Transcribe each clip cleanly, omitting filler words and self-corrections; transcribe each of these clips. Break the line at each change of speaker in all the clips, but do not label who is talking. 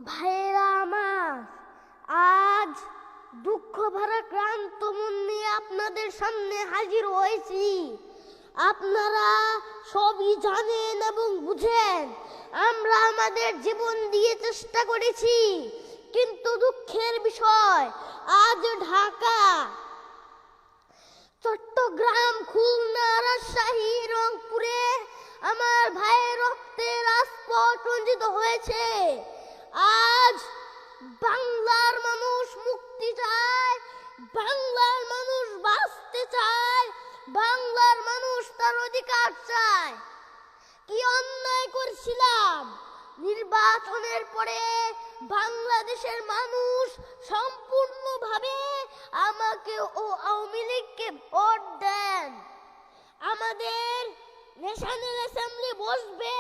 ভাইরা আমার, আজ দুঃখ ভরা ক্লান্ত মন নিয়ে আপনাদের সামনে হাজির হয়েছি। আপনারা সবই জানেন এবং বুঝেন, আমরা আমাদের জীবন দিয়ে চেষ্টা করেছি, কিন্তু দুঃখের বিষয় আজ ঢাকা, চট্টগ্রাম, খুলনা, রাজশাহী, রংপুরে আমার ভাইয়ের রক্তে রাজপথ রঞ্জিত হয়েছে। আজ বাংলার মানুষ মুক্তি চায়, বাংলার মানুষ বাঁচতে চায়, বাংলার মানুষ তার অধিকার চায়। কি অন্যায় করেছিলাম? নির্বাচনের পরে বাংলাদেশের মানুষ সম্পূর্ণভাবে আমাকে ও আওয়ামী লীগকে ভোট দেন। আমাদের ন্যাশনাল অ্যাসেম্বলি বসবে,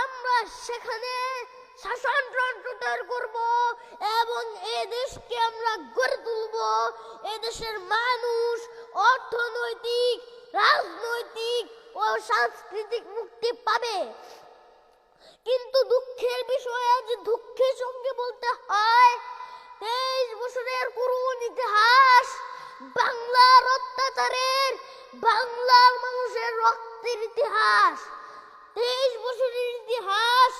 আমরা সেখানে শাসনতন্ত্র তৈরি করব এবং এই দেশকে আমরা গড়ে তুলব। এদেশের মানুষ অর্থনৈতিক, রাজনৈতিক ও সাংস্কৃতিক মুক্তি পাবে। কিন্তু দুঃখের বিষয়, আজ দুঃখের সঙ্গে বলতে হয়, 23 বছরের করুণ ইতিহাস, বাংলার অত্যাচারের, বাংলার মানুষের রক্তের ইতিহাস, 23 বছরের ইতিহাস,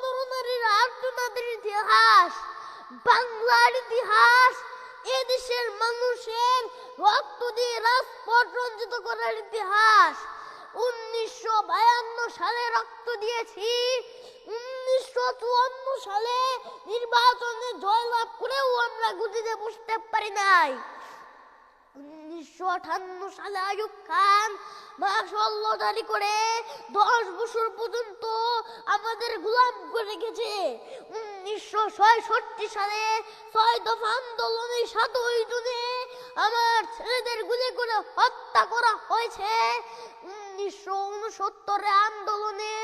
নরনারীর আর্তনাদের ইতিহাস, বাংলার ইতিহাস, এদেশের মানুষের রক্ত দিয়ে রাজপথ রঞ্জিত করার ইতিহাস। 1952 সালে রক্ত দিয়েছি, 1954 সালে নির্বাচনে জয়লাভ করেও আমরা গুটিতে বসতে পারি নাই। 1958 সালে আইয়ুব খান মাশাআল্লাহ জারি করে 10 বছর পর্যন্ত আমাদের গোলাম করে রেখেছে। 1966 সালে 6 দফা আন্দোলনে 7 জনে আমার ছেলেদের গুলি করে হত্যা করা হয়েছে। 1969 আন্দোলনে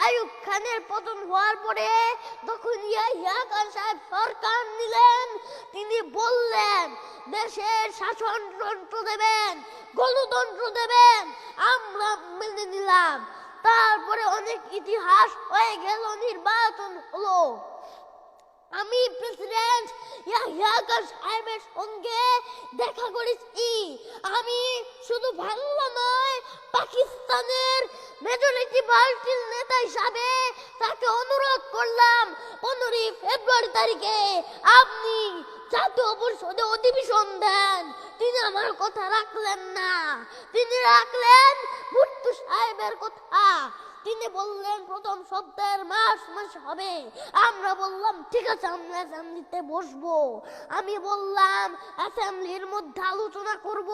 আইয়ুব খানের পতন হওয়ার পরে যখন ইয়াহিয়া খান সাহেব সরকার নিলেন, তিনি বললেন দেশের শাসনতন্ত্র দেবেন, গণতন্ত্র দেবেন, আমরা মেনে নিলাম। তারপরে অনেক ইতিহাস হয়ে গেল, নির্বাচন হলো। আমি প্রেসিডেন্ট ইয়াহিয়া খান সাহেবের সঙ্গে দেখা করেছি। আমি শুধু বাংলা নয়, পাকিস্তানের মেজরিটি পার্টির নেতা হিসাবে তাকে অনুরোধ করলাম, 15 ফেব্রুয়ারি তারিখে আপনি জাতীয় পরিষদে অধিবেশন দেন। তিনি আমার কথা রাখলেন না, তিনি রাখলেন ভুট্টো সাহেবের কথা। তিনি বললেন প্রথম সপ্তাহের মাস হবে। আমরা বললাম ঠিক আছে, আমরা অ্যাসেম্বলিতে বসবো। আমি বললাম অ্যাসেম্বলির মধ্যে আলোচনা করব।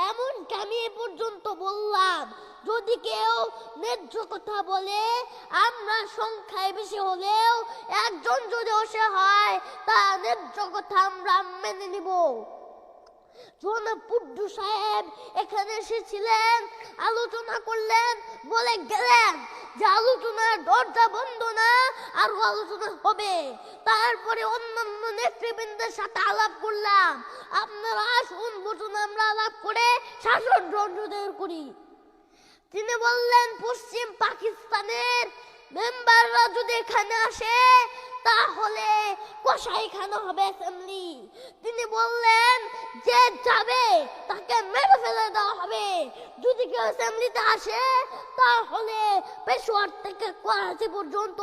এমনকি আমি এ পর্যন্ত বললাম যদি কেউ ন্যায্য কথা বলে, আমরা সংখ্যায় বেশি হলেও একজন যদি অসে হয়, তা ন্যায্য কথা আমরা মেনে নিব। জনাব ভুট্টো সাহেব এখানে এসেছিলেন, আলোচনা করলেন, বলে গেলেন যে আলোচনার দরজা বন্ধ না, আরো আলোচনা হবে। তারপরে অন্যান্য নেতৃবৃন্দের সাথে আলাপ করলাম, আপনারা আসুন বসুন, আমরা আলাপ করে শাসনতন্ত্র করি। তিনি বললেন পশ্চিম পাকিস্তানের মেম্বাররা যদি এখানে আসে তাহলে কসাইখানা হবে অ্যাসেম্বলি। তিনি বললেন যে যাবে তাকে মেরে ফেলে দেওয়া হবে। যদি কেউ অ্যাসেম্বলিতে আসে তাহলে পেশোয়ার থেকে করাচি পর্যন্ত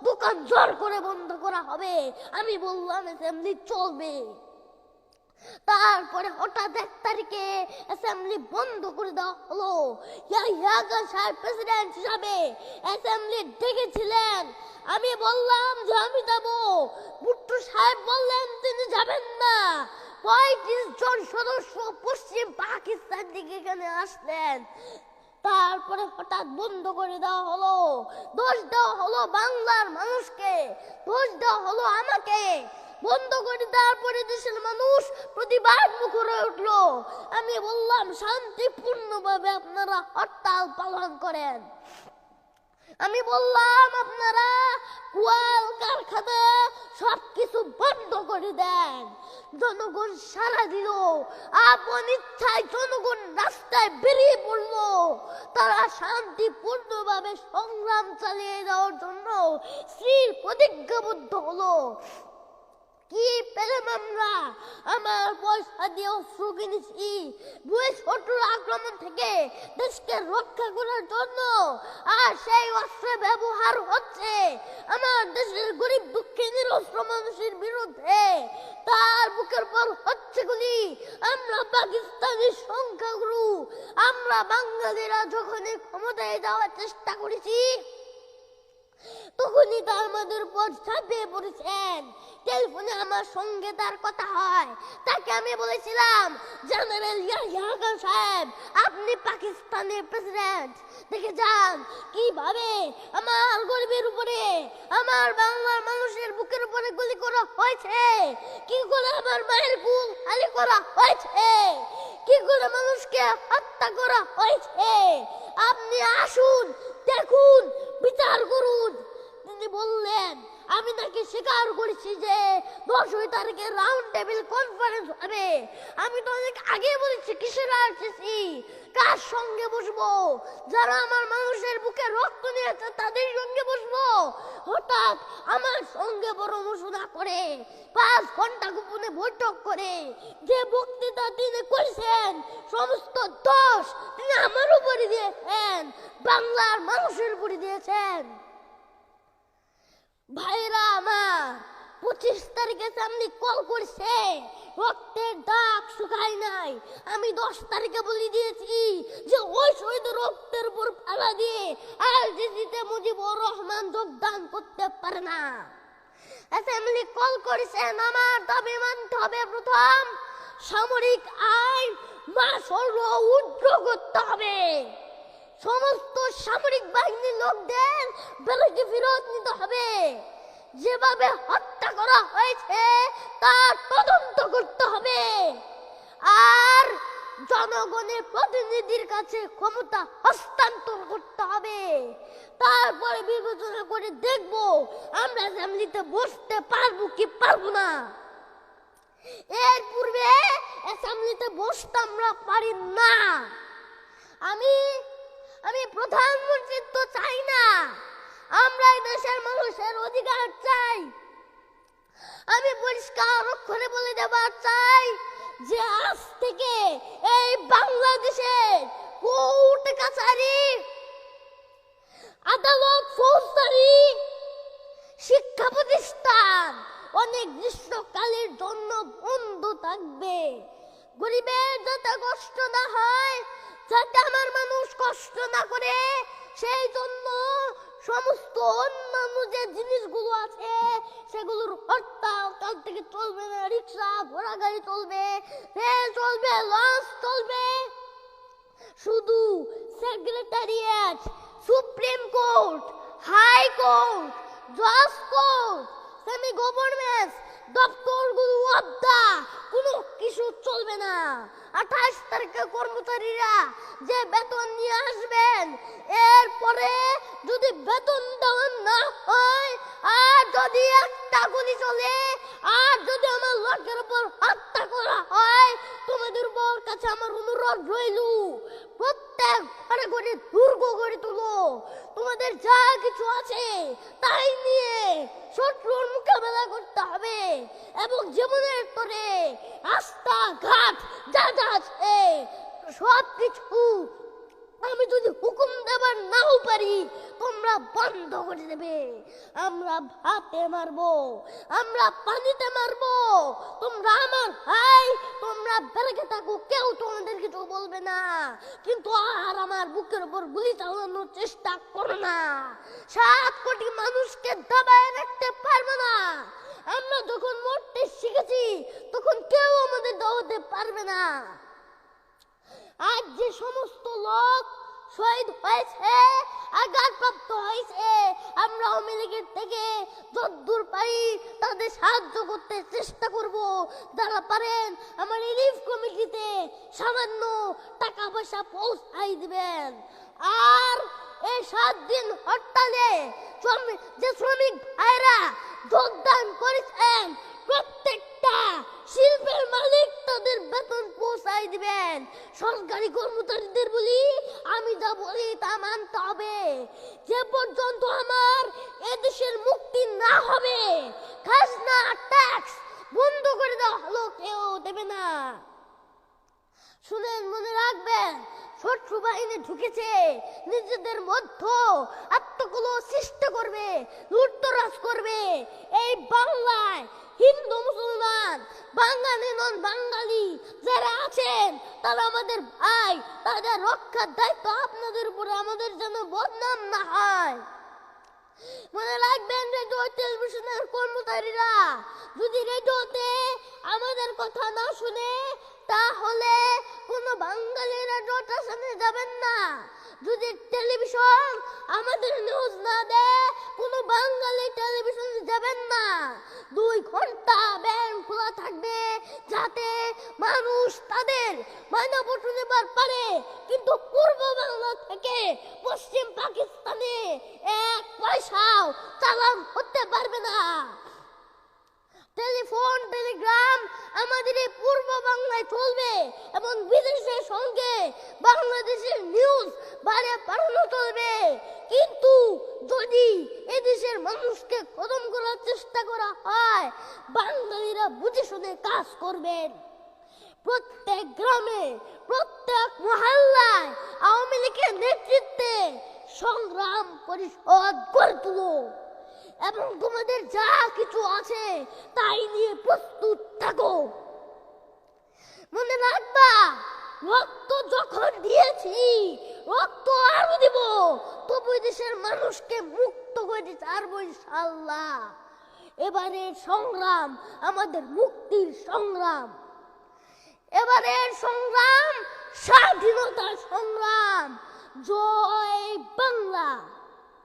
দোকান জোর করে বন্ধ করা হবে। আমি বললাম অ্যাসেম্বলি চলবে। তারপরে হঠাৎ 1 তারিখে অ্যাসেম্বলি বন্ধ করে দেওয়া হলো। ইয়াহিয়া খান সাহেব প্রেসিডেন্ট হিসাবে অ্যাসেম্বলি ডেকেছিলেন। আমি বললাম যে আমি যাব। ভুট্টো সাহেব বললেন তিনি যাবেন না। 35 জন সদস্য পশ্চিম পাকিস্তান থেকে এখানে আসলেন। তারপরে হঠাৎ বন্ধ করে দেওয়া হলো। দোষ দেওয়া হলো বাংলার মানুষকে, দোষ দেওয়া হলো আমাকে। বন্ধ করে দেওয়ার পরে দেশের মানুষ প্রতিবাদ মুখর হয়ে উঠলো। আমি বললাম শান্তিপূর্ণভাবে আপনারা হরতাল পালন করেন। আমি বললাম আপনারা কোয়াল কারখানা সবকিছু বন্ধ করে দেন। জনগণ সাড়া দিল, আপন ইচ্ছায় জনগণ রাস্তায় বেরিয়ে পড়ল। তারা শান্তিপূর্ণভাবে সংগ্রাম চালিয়ে যাওয়ার জন্য স্থির প্রতিজ্ঞাবদ্ধ হলো। কি পেলাম আমরা? আমার পয়সা দিয়ে অস্ত্র কিনেছি শত্রুর আক্রমণ থেকে দেশকে রক্ষা করার জন্য, আর সেই অস্ত্রের ব্যবহার হচ্ছে আমার দেশের গরিব দুঃখী নিরস্ত্র মানুষের বিরুদ্ধে। তার বুকের পর হচ্ছে গুলি। আমরা পাকিস্তানের সংখ্যাগুরু, আমরা বাঙালিরা যখনই ক্ষমতায় যাওয়ার চেষ্টা করেছি তখনই তা আমাদের উপর ঝাঁপিয়ে পড়েছেন। টেলিফোনে আমার সঙ্গে তার কথা হয়। তাকে আমি বলেছিলাম, জেনারেল ইয়াহিয়া খান সাহেব, আপনি পাকিস্তানের প্রেসিডেন্ট, দেখে যান কিভাবে আমার গরিবের উপরে, আমার বাংলার মানুষের বুকের উপরে গুলি করা হয়েছে, কি করে আমার মায়ের কুল খালি করা হয়েছে, কি করে মানুষকে হত্যা করা হয়েছে। আপনি আসুন, দেখুন, বিচার করুন। তিনি বললেন, আমি নাকি স্বীকার করেছি যে 10 তারিখে রাউন্ড টেবিল কনফারেন্স হবে। আমি তো অনেক আগে বলেছি কিসের আরটিসি, কার সঙ্গে বসবো, যারা আমার মানুষের বুকে রক্ত নিয়েছে তাদের সঙ্গে বসবো। হঠাৎ আমার সঙ্গে পরামর্শ না করে 5 ঘন্টা গোপনে বৈঠক করে যে বক্তৃতা তিনি করেছেন সমস্ত দোষ তিনি আমার উপরে দিয়েছেন, বাংলার মানুষের উপরে দিয়েছেন। ভাইরা আমার, 25 তারিখে সামনে কল করছে, রক্তের দাগ শুকায় নাই। আমি 10 তারিখে বলে দিয়েছি যে ওই শহীদের রক্তের উপর ফেলা দিয়ে আরজিসিতে মুজিবুর রহমান যোগদান করতে পারে না। অ্যাসেম্বলি কল করেছেন, আমার দাবি মানতে হবে। প্রথম, সামরিক আইন মাসল উদ্র করতে হবে। সমস্ত সামরিক বাহিনীর লোকদের বেরোকে ফেরত নিতে হবে। যেভাবে হত্যা করা হয়েছে তার তদন্ত করতে হবে। আর জনগণের প্রতিনিধির কাছে ক্ষমতা হস্তান্তর করতে হবে। তারপরে বিবেচনা করে দেখব আমরা অ্যাসেম্বলিতে বসতে পারবো কি পারবো না। এর পূর্বে অ্যাসেম্বলিতে বসতে আমরা পারি না। আমি প্রধানমন্ত্রী তো চাই না, আমরা এই দেশের মানুষের অধিকার চাই। আমি পরিষ্কার অক্ষরে বলে দেবার চাই যে আজ থেকে এই বাংলাদেশের কোর্ট কাছারি, আদালত, ফৌজদারি, শিক্ষা প্রতিষ্ঠান অনেক গ্রীষ্মকালের জন্য বন্ধ থাকবে। গরিবের যাতে কষ্ট না হয়, যাতে আমার মানুষ কষ্ট না করে, সেই জন্য সমস্ত অন্যান্য যে জিনিসগুলো আছে সেগুলোর হরতাল কাল থেকে চলবে না। রিক্সা, ঘোড়া গাড়ি চলবে, রেল চলবে, লঞ্চ চলবে। শুধু secretariat, supreme court, high court, জজ কোর্ট, সেমি গভর্নমেন্ট দপ্তরগুলো অবদা কোনো কিছু চলবে না। 28 তারিখে কর্মচারীরা যে বেতন নিয়ে আসবেন, এরপরে যদি বেতন দেওয়া না হয়, আর যদি একটা গুলি চলে, আর যদি আমার লোকের উপর হত্যা করা হয়, তোমাদের উপর কাছে আমার অনুরোধ রইল, প্রত্যেক ঘরে ঘরে দুর্গ গড়ে তুলো। তোমাদের যা কিছু আছে তাই নিয়ে শত্রুর মোকাবেলা করতে হবে এবং জীবনের তরে রাস্তাঘাট যা যা আছে সব কিছু আমি যদি হুকুম দেবার নাও পারি তোমরা বন্ধ করে দেবে। আমরা ভাতে মারবো, আমরা পানিতে মারবো, তোমরা আমার ভাই, তোমরা বেড়ে থাকো, কেউ তোমাদের কিছু বলবে না, কিন্তু আর আমার বুকের উপর গুলি চালানোর চেষ্টা করো না। 7 কোটি মানুষকে দাবায় রাখতে পারবো না। আমরা যখন মরতে শিখেছি তখন কেউ আমাদের দাওয়াতে পারবে না। আজ যে সমস্ত লোক শহীদ হয়েছে, আঘাতপ্রাপ্ত হয়েছে, আমরা আওয়ামী লীগের থেকে যতদূর পারি তাদের সাহায্য করতে চেষ্টা করব। যারা পারেন আমার রিলিফ কমিটিতে সামান্য টাকা পয়সা পৌঁছাই দিবেন। আর এই 7 দিন হরতালে যে শ্রমিক ভাইরা যোগদান করেছেন প্রত্যেকটা শিল্পের মালিক তাদের বেতন পৌঁছায় দিবেন। সরকারি কর্মচারীদের বলি, আমি যা বলি তা মানতে হবে। যে পর্যন্ত আমার এদেশের মুক্তি না হবে, খাজনা ট্যাক্স বন্ধ করে দেওয়া হলো কেউ দেবে না। শুনেন, মনে রাখবেন, শত্রু বাহিনী ঢুকেছে, নিজেদের মধ্যে আত্মকলহ সৃষ্টি করবে, লুটতরাজ করবে। এই বাংলায় হিন্দু মুসলমান, বাঙালি নন বাঙালি যারা আছেন তারা আমাদের ভাই, তাদের রক্ষার দায়িত্ব আপনাদের উপরে, আমাদের যেন বদনাম না হয়। মনে রাখবেন, রেডিও টেলিভিশনের কর্মচারীরা যদি রেডিওতে আমাদের কথা না শুনে, তাহলে কোনো বাঙালি রেডিও স্টেশনে যাবেন না। যদি টেলিভিশন আমাদের নিউজ না দেয়, কোনো বাঙালি টেলিভিশনে যাবেন না। 2 ঘন্টা ব্যাংক খোলা থাকবে, যাতে মানুষ তাদের মাইনাপত্র নেবার পারে। কিন্তু পূর্ব বাংলা থেকে পশ্চিম পাকিস্তানে 1 পয়সাও চালান হতে পারবে না। টেলিফোন টেলিগ্রাম আমাদের এই পূর্ব বাংলায় চলবে এবং বিদেশের সঙ্গে বাংলাদেশের নিউজ বাইরে পাঠানো চলবে। কিন্তু যদি এদেশের মানুষকে খতম করার চেষ্টা করা হয়, বাঙালিরা বুঝে শুনে কাজ করবেন। প্রত্যেক গ্রামে, প্রত্যেক মহল্লায় আওয়ামী লীগের নেতৃত্বে সংগ্রাম পরিষদ গড়ে তুলো এবং তোমাদের যা কিছু আছে তাই নিয়ে প্রস্তুত থাকো। মনে রাখবা, রক্ত যখন দিয়েছি, রক্ত আরো দিব, তবু দেশের মানুষকে মুক্ত করে ছাড়বো ইনশাআল্লাহ। এবারের সংগ্রাম আমাদের মুক্তির সংগ্রাম, এবারের সংগ্রাম স্বাধীনতার সংগ্রাম। জয় বাংলা।